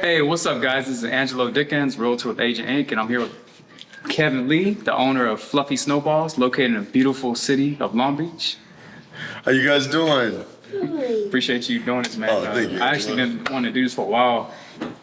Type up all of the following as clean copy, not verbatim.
Hey, what's up, guys? This is Angelo Dickens, Realtor with Agent Inc., and I'm here with Kevyn Lee, the owner of Fluffy Snoballs, located in the beautiful city of Long Beach. How you guys doing? Appreciate you doing this, man. Oh, thank you. I actually been wanting to do this for a while.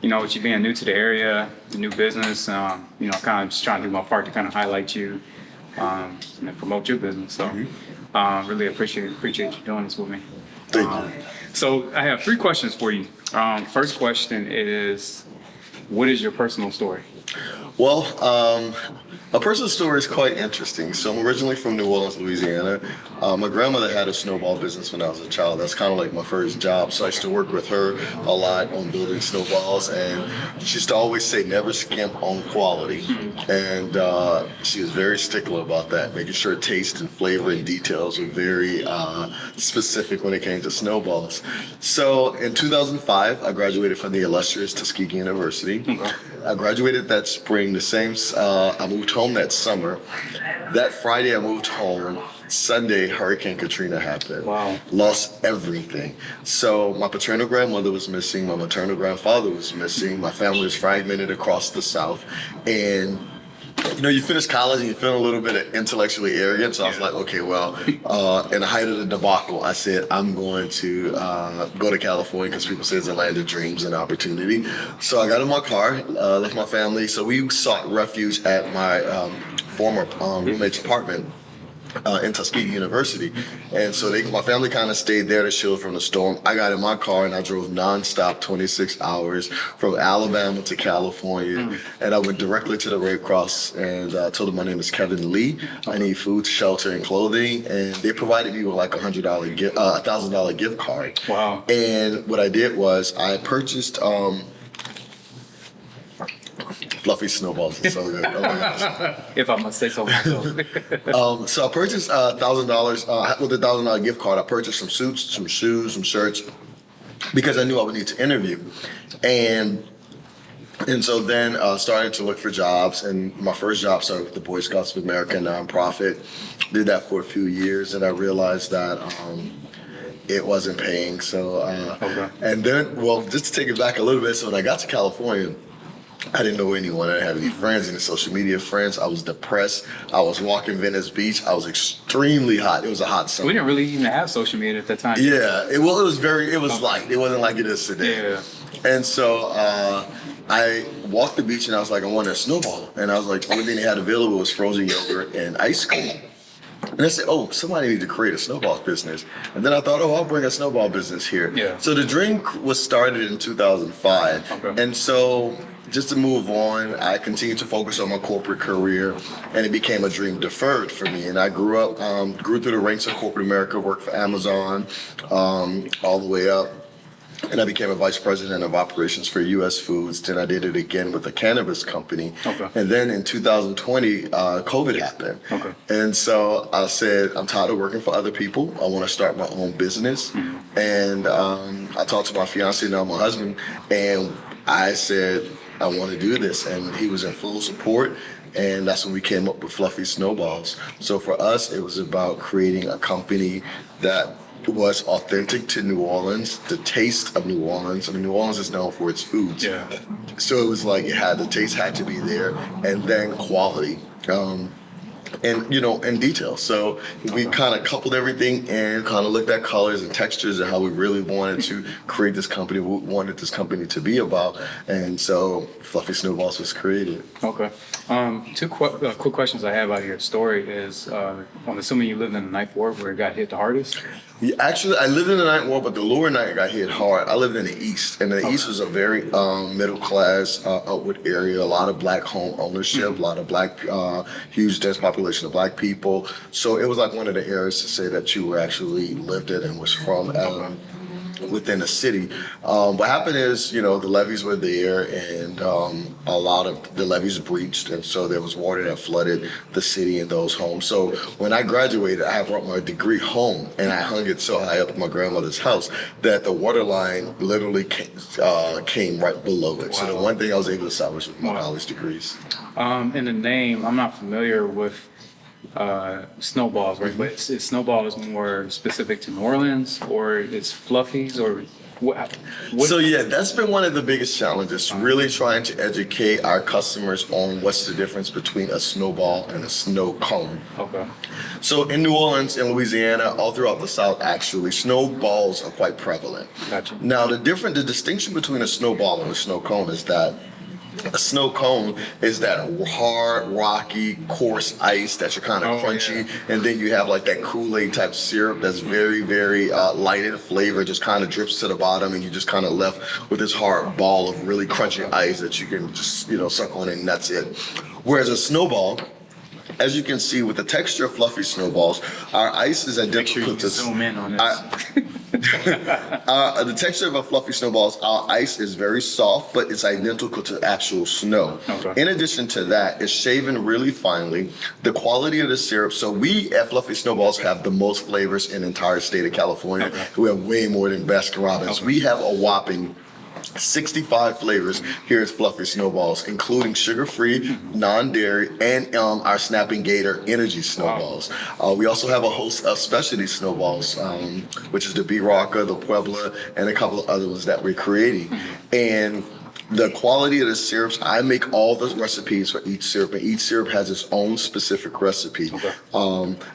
You know, with you being new to the area, the new business, kind of just trying to do my part to kind of highlight you and promote your business. So, really appreciate you doing this with me. Thank you. So, I have 3 questions for you. First question is, what is your personal story? Well, my personal story is quite interesting. So I'm originally from New Orleans, Louisiana. My grandmother had a snowball business when I was a child. That's kind of like my first job. So I used to work with her a lot on building snowballs. And she used to always say, never skimp on quality. And she was very stickler about that, making sure taste and flavor and details were very specific when it came to snowballs. So in 2005, I graduated from the illustrious Tuskegee University. I graduated that spring. I moved home that summer. That Friday, I moved home. Sunday, Hurricane Katrina happened. Wow. Lost everything. So my paternal grandmother was missing. My maternal grandfather was missing. My family was fragmented across the South. And you know, you finish college and you feel a little bit of intellectually arrogant. So I was like, okay, well, in the height of the debacle, I said, I'm going to go to California because people say it's a land of dreams and opportunity. So I got in my car, left my family. So we sought refuge at my former roommate's apartment in Tuskegee University. And so my family kind of stayed there to shield from the storm. I got in my car and I drove nonstop 26 hours from Alabama to California. And I went directly to the Red Cross and told them my name is Kevyn Lee. I need food, shelter, and clothing. And they provided me with like $1,000 gift card. Wow. And what I did was I purchased Fluffy Snowballs is so good. Oh my gosh. If I must say so myself. So I purchased $1,000 with a $1,000 gift card. I purchased some suits, some shoes, some shirts because I knew I would need to interview, and so then started to look for jobs. And my first job started with the Boy Scouts of America nonprofit. Did that for a few years, and I realized that it wasn't paying. So and then, well, just to take it back a little bit. So when I got to California, I didn't know anyone. I didn't have any friends, any social media friends. I was depressed. I was walking Venice Beach. I was extremely hot. It was a hot summer. We didn't really even have social media at that time. Yeah, it was light. It wasn't like it is today. Yeah. And so I walked the beach and I was like, I want a snowball. And I was like, the only thing they had available was frozen yogurt and ice cream. And I said, oh, somebody need to create a snowball business. And then I thought, oh, I'll bring a snowball business here. Yeah. So the dream was started in 2005. Okay. And so just to move on, I continued to focus on my corporate career, and it became a dream deferred for me. And I grew through the ranks of corporate America, worked for Amazon all the way up. And I became a vice president of operations for U.S. Foods. Then I did it again with a cannabis company. Okay. And then in 2020, COVID happened. Okay. And so I said, I'm tired of working for other people. I want to start my own business. And I talked to my fiance, now my husband, and I said, I want to do this. And he was in full support. And that's when we came up with Fluffy Snowballs. So for us, it was about creating a company that was authentic to New Orleans, the taste of New Orleans. I mean, New Orleans is known for its foods. Yeah. So it was like the taste had to be there, and then quality. And detail. So we kind of coupled everything and kind of looked at colors and textures and how we really wanted to create this company, what we wanted this company to be about. And so Fluffy Snowballs was created. Okay. Two quick questions I have out of your story is, I'm assuming you lived in the Ninth Ward where it got hit the hardest? Yeah, actually, I lived in the Ninth Ward, but the lower Ninth got hit hard. I lived in the East, and the East was a very middle-class, upward area, a lot of black home ownership, a lot of black, huge dense population of black people. So it was like one of the areas to say that you were actually lived in and was from within the city. What happened is, the levees were there, and a lot of the levees breached, and so there was water that flooded the city and those homes. So when I graduated, I brought my degree home, and I hung it so high up in my grandmother's house that the water line literally came right below it. Wow. So the one thing I was able to establish with my college degrees. In the name, I'm not familiar with Snowballs, right? But is Snowballs more specific to New Orleans, or is Fluffies, or What, So yeah, that's been one of the biggest challenges, really trying to educate our customers on what's the difference between a snowball and a snow cone. okay. So in New Orleans, in Louisiana, all throughout the South, actually, snowballs are quite prevalent. Gotcha. Now, the distinction between a snowball and a snow cone is that a snow cone is that hard, rocky, coarse ice that you're kind of crunchy, and then you have like that Kool-Aid type syrup that's very, very light in flavor, just kind of drips to the bottom, and you just kind of left with this hard ball of really crunchy ice that you can just, suck on, and that's it. Whereas a snowball, as you can see with the texture of fluffy snowballs, our ice is Make sure identical you to zoom in on this. the texture of a fluffy snowballs, our ice is very soft, but it's identical to actual snow. Okay. In addition to that, it's shaven really finely. The quality of the syrup, so we at Fluffy Snowballs have the most flavors in the entire state of California. Okay. We have way more than Baskin Robbins. Okay. We have a whopping 65 flavors here at Fluffy Snowballs, including sugar-free, non-dairy, and our Snapping Gator Energy Snowballs. We also have a host of specialty snowballs, which is the B-Rocka, the Puebla, and a couple of other ones that we're creating. And the quality of the syrups, I make all the recipes for each syrup, and each syrup has its own specific recipe. Okay.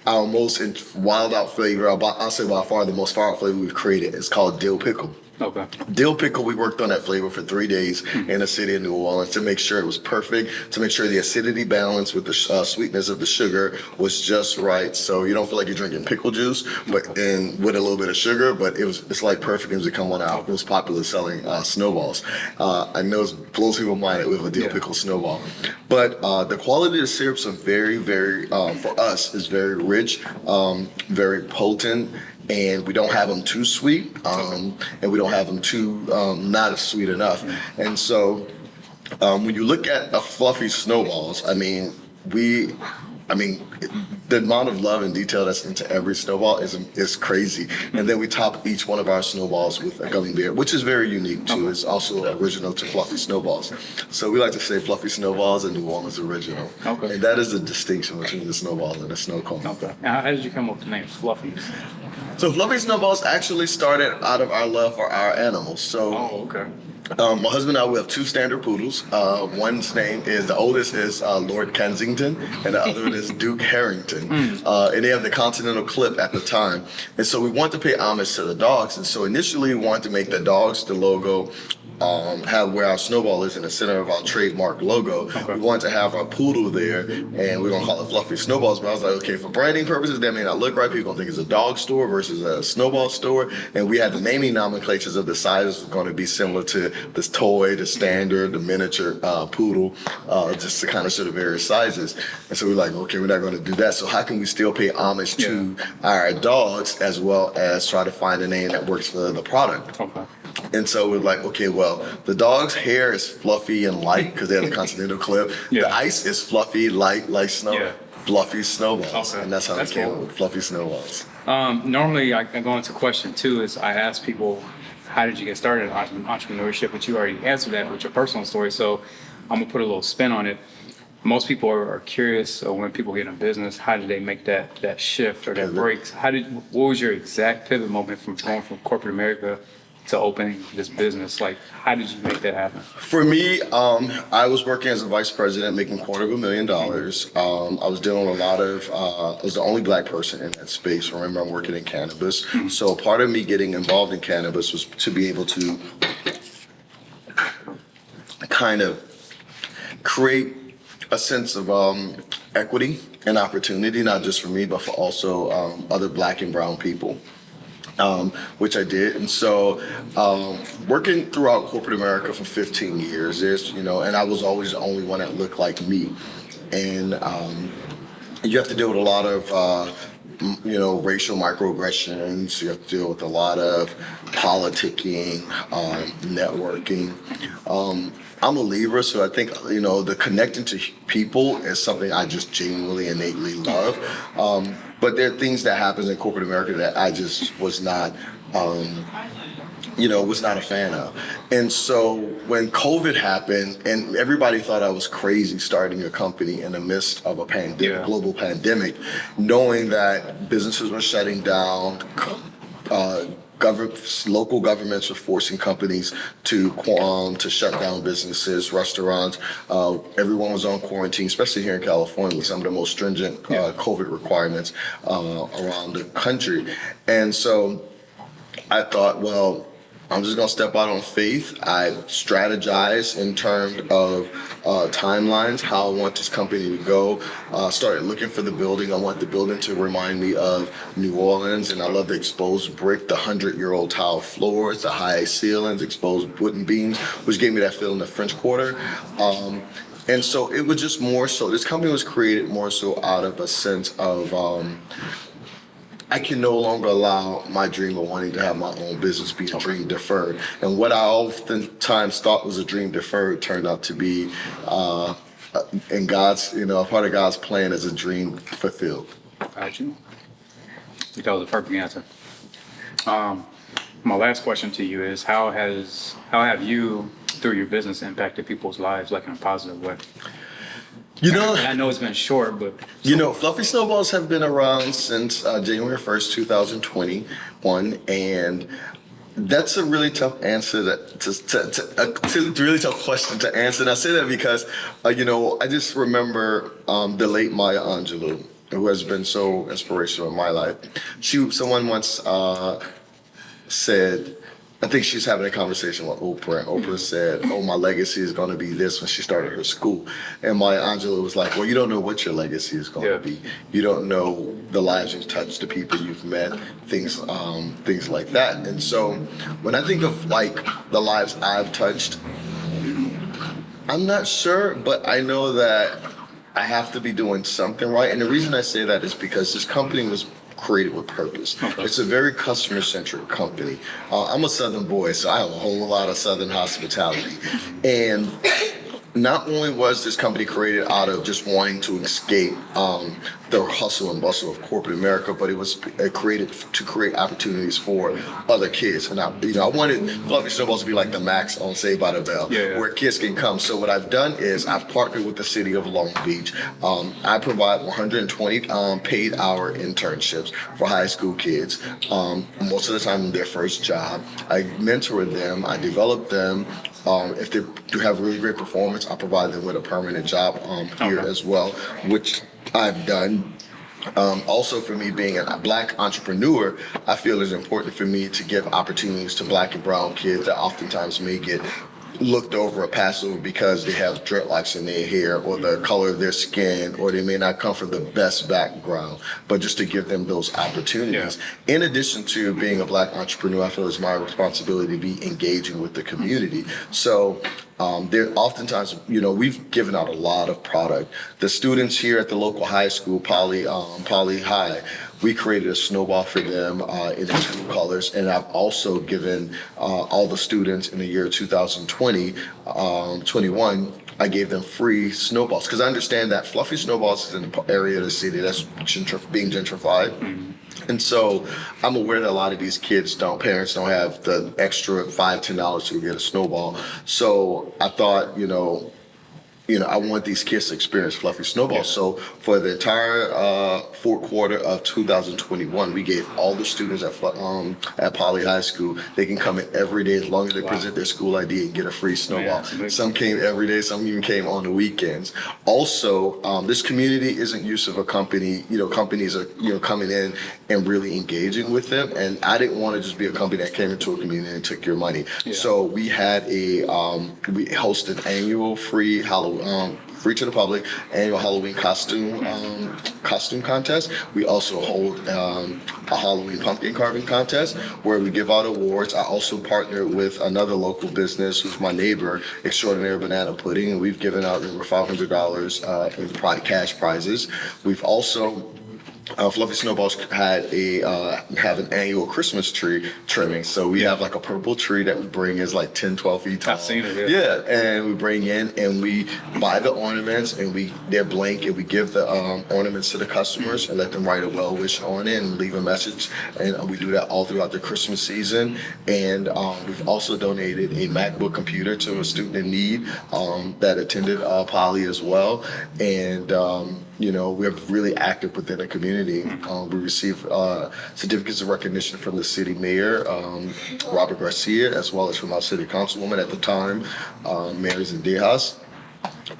Our most wild out flavor, I'll say by far the most far out flavor we've created, is called dill pickle. Okay. Dill pickle, we worked on that flavor for 3 days in the city of New Orleans to make sure it was perfect, to make sure the acidity balance with the sweetness of the sugar was just right. So you don't feel like you're drinking pickle juice, but and with a little bit of sugar, but it's like perfect as it come on out. It was popular selling snowballs. I know it blows people's mind with a dill pickle snowball. But the quality of the syrups are very, very, for us, is very rich, very potent. And we don't have them too sweet, and we don't have them too not sweet enough. And so when you look at a fluffy snowballs, the amount of love and detail that's into every snowball is crazy. And then we top each one of our snowballs with a gummy bear, which is very unique too. It's also original to Fluffy Snowballs. So we like to say Fluffy Snowballs and New Orleans original. Okay. And that is the distinction between the snowball and the snow cone. Okay. Now, how did you come up with the name Fluffy? So Fluffy Snowballs actually started out of our love for our animals. So Oh, okay. my husband and I, we have 2 standard poodles. One's name is, the oldest is Lord Kensington, and the other one is Duke Harrington. And they have the Continental Clip at the time. And so we wanted to pay homage to the dogs. And so initially we wanted to make the dogs the logo, have where our snowball is in the center of our trademark logo. Okay. We wanted to have our poodle there, and we're gonna call it Fluffy Snowballs. But I was like, okay, for branding purposes, that may not look right. People gonna think it's a dog store versus a snowball store. And we had the naming nomenclatures of the sizes was going to be similar to this toy, the standard, the miniature poodle, just to kind of show the various sizes. And so we're like, okay, we're not going to do that. So how can we still pay homage to our dogs as well as try to find a name that works for the product? Okay. And so we're like, okay, well, the dog's hair is fluffy and light because they have a Continental Clip. Yeah. The ice is fluffy, light, like snow. Yeah. Fluffy Snowballs. Okay. And that's how That's it came cool. up with Fluffy Snowballs. Normally, I go into question 2 is I ask people, how did you get started in entrepreneurship? But you already answered that with your personal story. So I'm going to put a little spin on it. Most people are curious when people get in business, how did they make that shift or that break? What was your exact pivot moment from going from corporate America to opening this business? Like, how did you make that happen? For me, I was working as a vice president, making $250,000. I was dealing with a lot of, I was the only black person in that space. Remember, I'm working in cannabis. So part of me getting involved in cannabis was to be able to kind of create a sense of equity and opportunity, not just for me, but for also other black and brown people. Which I did. And so working throughout corporate America for 15 years, and I was always the only one that looked like me. And you have to deal with a lot of, racial microaggressions. You have to deal with a lot of politicking, networking. I'm a Libra, so I think, the connecting to people is something I just genuinely, innately love. But there are things that happens in corporate America that I just was not, was not a fan of. And so when COVID happened and everybody thought I was crazy starting a company in the midst of a pandemic, global pandemic, knowing that businesses were shutting down, local governments were forcing companies to shut down businesses, restaurants. Everyone was on quarantine, especially here in California, with some of the most stringent COVID requirements around the country. And so I thought, well, I'm just gonna step out on faith. I strategize in terms of timelines, how I want this company to go. Started looking for the building. I want the building to remind me of New Orleans, and I love the exposed brick, the 100-year-old tile floors, the high ceilings, exposed wooden beams, which gave me that feeling of French Quarter. And so it was just more so, this company was created more so out of a sense of, I can no longer allow my dream of wanting to have my own business be a dream deferred. And what I oftentimes thought was a dream deferred turned out to be, in God's, a part of God's plan as a dream fulfilled. Got you. I think that was a perfect answer. My last question to you is, how have you, through your business, impacted people's lives like in a positive way? And I know it's been short, but Fluffy Snowballs have been around since January 1st, 2021, and that's a really tough answer really tough question to answer. And I say that because I just remember the late Maya Angelou, who has been so inspirational in my life. Someone once said, I think she's having a conversation with Oprah, and Oprah said, "Oh, my legacy is going to be this," when she started her school. And Maya Angelou was like, "Well, you don't know what your legacy is going to be. You don't know the lives you've touched, the people you've met, things like that." And so when I think of like the lives I've touched, I'm not sure, but I know that I have to be doing something right. And the reason I say that is because this company was created with purpose. Okay. It's a very customer-centric company. I'm a Southern boy, so I have a whole lot of Southern hospitality. And not only was this company created out of just wanting to escape the hustle and bustle of corporate America, but it was created to create opportunities for other kids. And I wanted Fluffy Snowballs to be like the Max on Saved by the Bell, where kids can come. So what I've done is I've partnered with the city of Long Beach. I provide 120 paid hour internships for high school kids, most of the time in their first job. I mentor them, I develop them. If they do have really great performance, I provide them with a permanent job here as well, which I've done. Also, for me being a Black entrepreneur, I feel it's important for me to give opportunities to Black and brown kids that oftentimes may get looked over or passed over because they have dreadlocks in their hair or the color of their skin, or they may not come from the best background, but just to give them those opportunities. In addition to being a Black entrepreneur, I feel it's my responsibility to be engaging with the community. So there oftentimes, we've given out a lot of product. The students here at the local high school, Poly High, we created a snowball for them in the two colors, and I've also given all the students in the year 2021, I gave them free snowballs, because I understand that Fluffy Snowballs is in the area of the city that's being gentrified. Mm-hmm. And so I'm aware that a lot of these parents don't have the extra $5-10 to get a snowball. So I thought, I want these kids to experience Fluffy Snowballs. So for the entire fourth quarter of 2021, we gave all the students at Poly High School, they can come in every day as long as they present their school ID and get a free snowball. Some came every day, some even came on the weekends. Also, this community isn't used to a company, companies are, coming in and really engaging with them. And I didn't want to just be a company that came into a community and took your money. So we had we hosted annual free free to the public annual Halloween costume contest. We also hold a Halloween pumpkin carving contest where we give out awards. I also partnered with another local business who's my neighbor, Extraordinary Banana Pudding, and we've given out over $500 in cash prizes. We've also Fluffy Snowballs have an annual Christmas tree trimming. So we have like a purple tree that we bring is like 10, 12 feet tall. I've seen it, and we bring in and we buy the ornaments and they're blank, and we give the ornaments to the customers and let them write a well wish on it and leave a message. And we do that all throughout the Christmas season. And we've also donated a MacBook computer to a student in need that attended Poly as well. And we're really active within the community. community. We received certificates of recognition from the city mayor, Robert Garcia, as well as from our city councilwoman at the time, Mary Zendejas.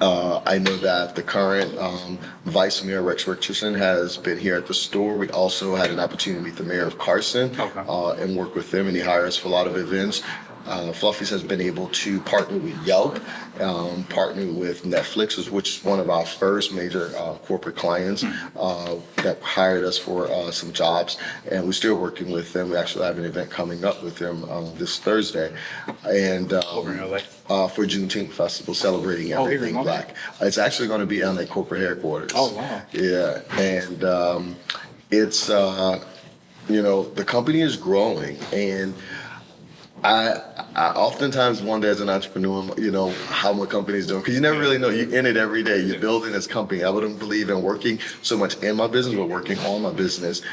I know that the current Vice Mayor Rex Richardson has been here at the store. We also had an opportunity to meet the mayor of Carson and work with them, and he hires for a lot of events. Fluffy's has been able to partner with Yelp, partner with Netflix, which is one of our first major corporate clients that hired us for some jobs, and we're still working with them. We actually have an event coming up with them this Thursday, and Over in LA. for Juneteenth Festival, celebrating here in everything LA? Black. It's actually going to be on their corporate headquarters. Oh, wow. Yeah, and it's the company is growing, and I oftentimes wonder as an entrepreneur, how my company is doing, because you never really know. You're in it every day. You're building this company. I wouldn't believe in working so much in my business, but working on my business.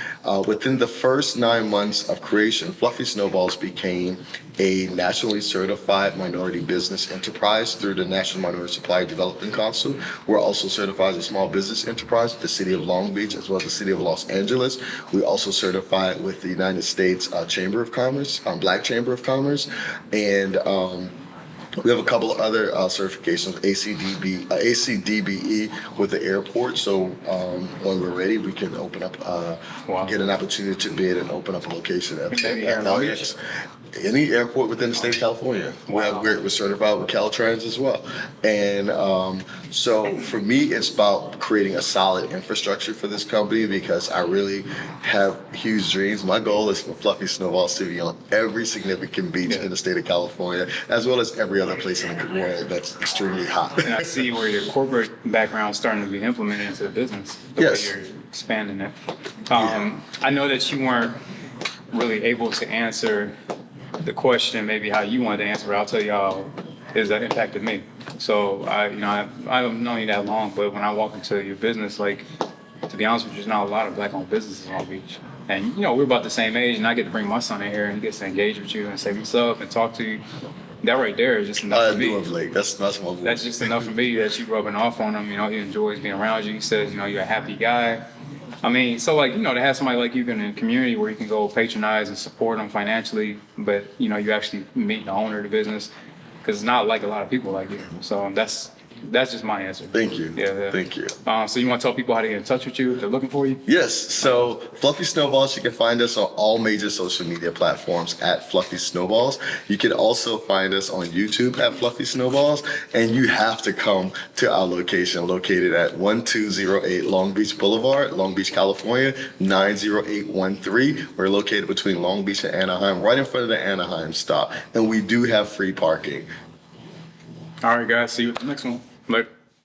Within the first 9 months of creation, Fluffy Snoballs became a nationally certified minority business enterprise through the National Minority Supplier Development Council. We're also certified as a small business enterprise with the City of Long Beach as well as the City of Los Angeles. We also certified with the United States Chamber of Commerce, Black Chamber of Commerce, and we have a couple of other certifications, ACDBE with the airport. So when we're ready, we can open up, get an opportunity to bid and open up a location at any airport within the state of California. Wow. We're certified with Caltrans as well. And so for me, it's about creating a solid infrastructure for this company because I really have huge dreams. My goal is for Fluffy Snowballs to be on every significant beach in the state of California, as well as every other place in the world that's extremely hot. And I see where your corporate background is starting to be implemented into the business. The way you're expanding it. I know that you weren't really able to answer the question maybe how you wanted to answer, but I'll tell y'all is that impacted me. So I've known you that long, but when I walk into your business, like, to be honest with you, there's not a lot of Black-owned businesses in Long Beach. And we're about the same age, and I get to bring my son in here and he gets to engage with you and say what's up and talk to you. That right there is just enough for me. That's my boy. That's just enough for me that you rubbing off on him. He enjoys being around you. He says, you're a happy guy. I mean, so to have somebody like you in a community where you can go patronize and support them financially, but you actually meet the owner of the business, because it's not like a lot of people like you. So that's just my answer. Thank you. Yeah. Thank you. So you want to tell people how to get in touch with you if they're looking for you? Yes. So Fluffy Snowballs, you can find us on all major social media platforms at Fluffy Snowballs. You can also find us on YouTube at Fluffy Snowballs. And you have to come to our location located at 1208 Long Beach Boulevard, Long Beach, California, 90813. We're located between Long Beach and Anaheim, right in front of the Anaheim stop. And we do have free parking. All right, guys. See you at the next one. Later.